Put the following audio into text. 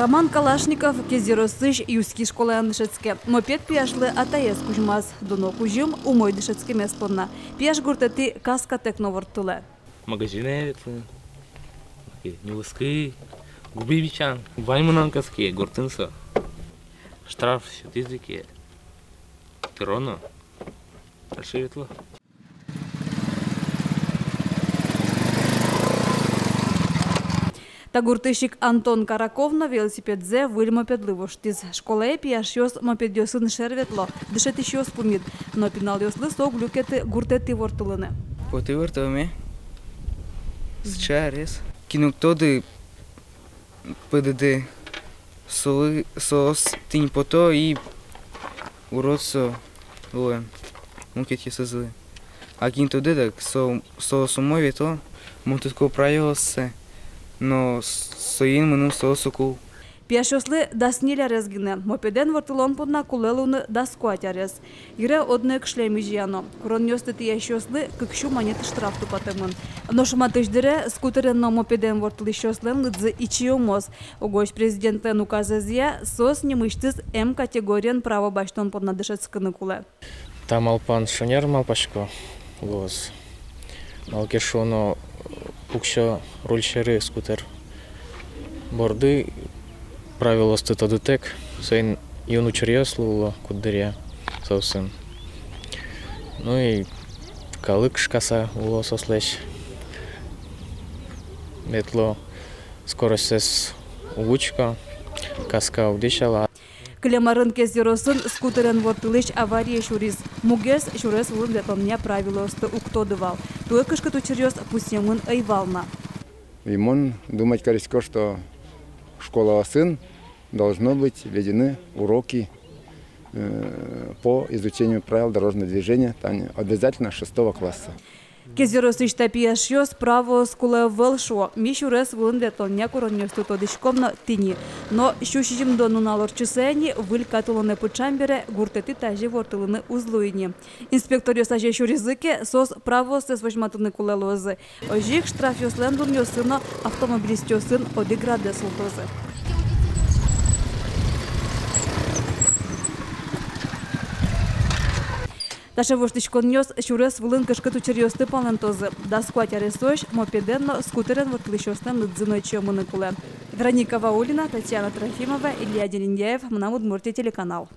Роман Калашников кездеросыш юски школы андышецке. Мопед пияшлы атаес кужмаз. Доно кужим умой дышецке местонна. Пияш гуртети каска текновортуле. Магазины, нюлыски, губивичан, ваймананкаски, гуртынса. Штраф сетизики, тирона, расширитла. Тагуртыщик Антон Караков на велосипедзе выль мопедливош. Тиз школе пияш йос мопедьосын шерветло, дышет йос пумид, но пинал йослы со глюкеты гуртети вортулыны. Поты вортуме, счарес, кинуктоды ПДД, сос тинь пото и уродцо лоем, мукет есызлы. А кинтоды так со сумове то, мутутко правилося. Но соин мыну соосуку. Пияшослы дасниля резгине. Мопеден вортулон подна кулелуныдаскуатярез. Ире однек шлеми жияно. Кроньосты тияшослы кыкшу монеты штраф тупатымын. Но шуматыждыре скутерен на мопеден вортулищослен лыдзы ичиомоз. Огош президентлен указезия сос немыштыз М категориен право баштон подна дышецкыны куле. Там алпан шонер малпашко лоз. Малкешоно пукша рульшеры скутер борды правило статодетек сейн юну черьеслу кудыря соусын. Ну и калык шкаса уло сослещ метло скорость с улучка каска удешала. Клемарын кездеросын скутерен вортылыш авария шуриз. Мугес шурес вылым для правило сты уктодывал. Туе кышкы тучерёс пусемын айвална. Имон думать корейско, что школа сын должно быть введены уроки по изучению правил дорожного движения, там обязательно 6 класса. Кездеросыш тапияш йос право скуле велшо. Мишурес вылым для тоня коронёсту тодышкомна тини. Но щущим дону налорчусени выль катулоне пучамбере гуртети тажи вортылыны узлуйни. Инспектор йосаже шуризыке сос право сес возьматыны кулелозы. Ожик штраф йослен дурнёсыно автомобилист йосын одеграде султозы. Таша воштичкон нёс шурес вылын кышкы тучерёсты палантозы. Да скуатяресош мопеденно скутерен вортылышёстен лыдзыной чёмыны куле. Вероника Ваулина, Татьяна Трофимова, Илья Делиндяев, Мнамудмуртия телеканал.